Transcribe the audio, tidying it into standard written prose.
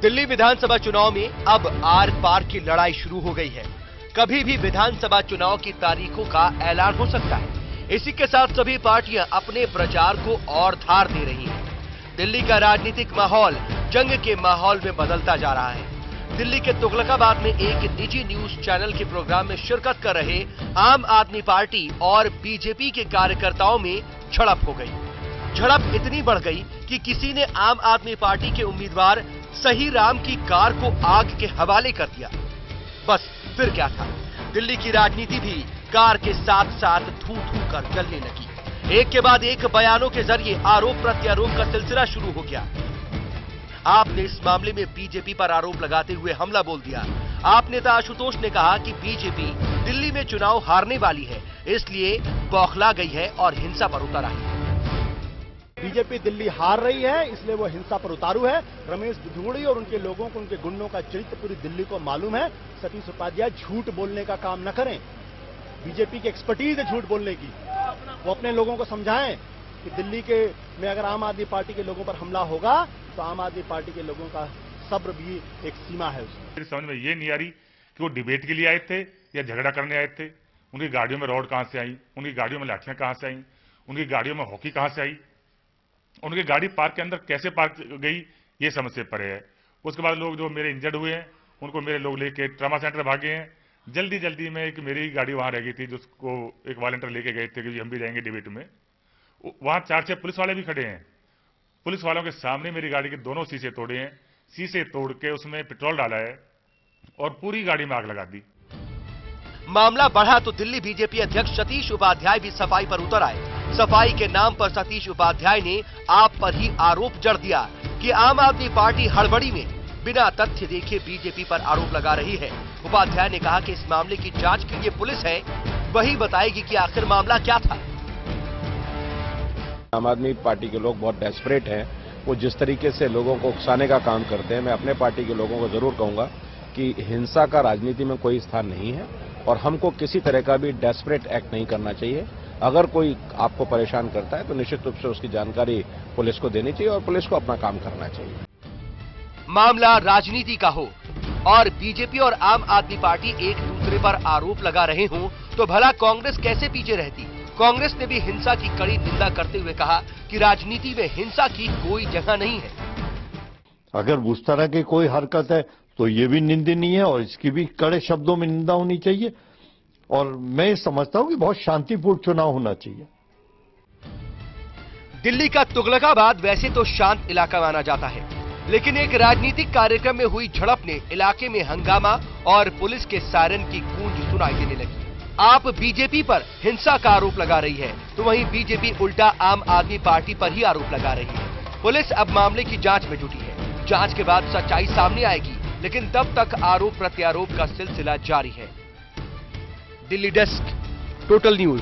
दिल्ली विधानसभा चुनाव में अब आर पार की लड़ाई शुरू हो गई है। कभी भी विधानसभा चुनाव की तारीखों का ऐलान हो सकता है। इसी के साथ सभी पार्टियां अपने प्रचार को और धार दे रही हैं। दिल्ली का राजनीतिक माहौल जंग के माहौल में बदलता जा रहा है। दिल्ली के तुगलकाबाद में एक निजी न्यूज चैनल के प्रोग्राम में शिरकत कर रहे आम आदमी पार्टी और बीजेपी के कार्यकर्ताओं में झड़प हो गई। झड़प इतनी बढ़ गई कि किसी ने आम आदमी पार्टी के उम्मीदवार सही राम की कार को आग के हवाले कर दिया। बस फिर क्या था, दिल्ली की राजनीति भी कार के साथ साथ धू धू कर जलने लगी। एक के बाद एक बयानों के जरिए आरोप प्रत्यारोप का सिलसिला शुरू हो गया। आपने इस मामले में बीजेपी पर आरोप लगाते हुए हमला बोल दिया। आप नेता आशुतोष ने कहा कि बीजेपी दिल्ली में चुनाव हारने वाली है, इसलिए बौखला गई है और हिंसा पर उतर आई है। बीजेपी दिल्ली हार रही है, इसलिए वो हिंसा पर उतारू है। रमेश दुधुड़ी और उनके लोगों को, उनके गुंडों का चरित्र पूरी दिल्ली को मालूम है। सतीश उपाध्याय झूठ बोलने का काम न करें। बीजेपी की एक्सपर्टीज है झूठ बोलने की। वो अपने लोगों को समझाएं कि दिल्ली के में अगर आम आदमी पार्टी के लोगों पर हमला होगा तो आम आदमी पार्टी के लोगों का सब्र भी एक सीमा है। मेरी समझ में ये नहीं आ रही कि वो डिबेट के लिए आए थे या झगड़ा करने आए थे। उनकी गाड़ियों में रॉड कहां से आई, उनकी गाड़ियों में लाठियां कहां से आई, उनकी गाड़ियों में हॉकी कहां से आई, उनकी गाड़ी पार्क के अंदर कैसे पार्क गई, ये समझ से परे है। उसके बाद लोग जो मेरे इंजर्ड हुए हैं उनको मेरे लोग लेके ट्रामा सेंटर भागे हैं। जल्दी जल्दी में एक मेरी गाड़ी वहां रह गई थी, जिसको एक वॉलंटियर लेके गए थे कि हम भी जाएंगे डिबेट में। वहां 4-6 पुलिस वाले भी खड़े हैं। पुलिस वालों के सामने मेरी गाड़ी के दोनों शीशे तोड़े हैं। शीशे तोड़ के उसमें पेट्रोल डाला है और पूरी गाड़ी में आग लगा दी। मामला बढ़ा तो दिल्ली बीजेपी अध्यक्ष सतीश उपाध्याय भी सफाई पर उतर आए। सफाई के नाम पर सतीश उपाध्याय ने आप पर ही आरोप जड़ दिया कि आम आदमी पार्टी हड़बड़ी में बिना तथ्य देखे बीजेपी पर आरोप लगा रही है। उपाध्याय ने कहा कि इस मामले की जांच के लिए पुलिस है, वही बताएगी कि आखिर मामला क्या था। आम आदमी पार्टी के लोग बहुत डेस्परेट हैं। वो जिस तरीके से लोगों को उकसाने का काम करते हैं, मैं अपने पार्टी के लोगों को जरूर कहूंगा कि हिंसा का राजनीति में कोई स्थान नहीं है और हमको किसी तरह का भी डेस्परेट एक्ट नहीं करना चाहिए। अगर कोई आपको परेशान करता है तो निश्चित रूप से उसकी जानकारी पुलिस को देनी चाहिए और पुलिस को अपना काम करना चाहिए। मामला राजनीति का हो और बीजेपी और आम आदमी पार्टी एक दूसरे पर आरोप लगा रहे हों तो भला कांग्रेस कैसे पीछे रहती। कांग्रेस ने भी हिंसा की कड़ी निंदा करते हुए कहा कि राजनीति में हिंसा की कोई जगह नहीं है। अगर उस तरह की कोई हरकत है तो ये भी निंदनीय है और इसकी भी कड़े शब्दों में निंदा होनी चाहिए। और मैं समझता हूं कि बहुत शांतिपूर्ण चुनाव होना चाहिए। दिल्ली का तुगलकाबाद वैसे तो शांत इलाका माना जाता है, लेकिन एक राजनीतिक कार्यक्रम में हुई झड़प ने इलाके में हंगामा और पुलिस के सायरन की गूंज सुनाई देने लगी। आप बीजेपी पर हिंसा का आरोप लगा रही है तो वहीं बीजेपी उल्टा आम आदमी पार्टी पर ही आरोप लगा रही है। पुलिस अब मामले की जांच में जुटी है। जांच के बाद सच्चाई सामने आएगी, लेकिन तब तक आरोप प्रत्यारोप का सिलसिला जारी है। Delhi desk, total news.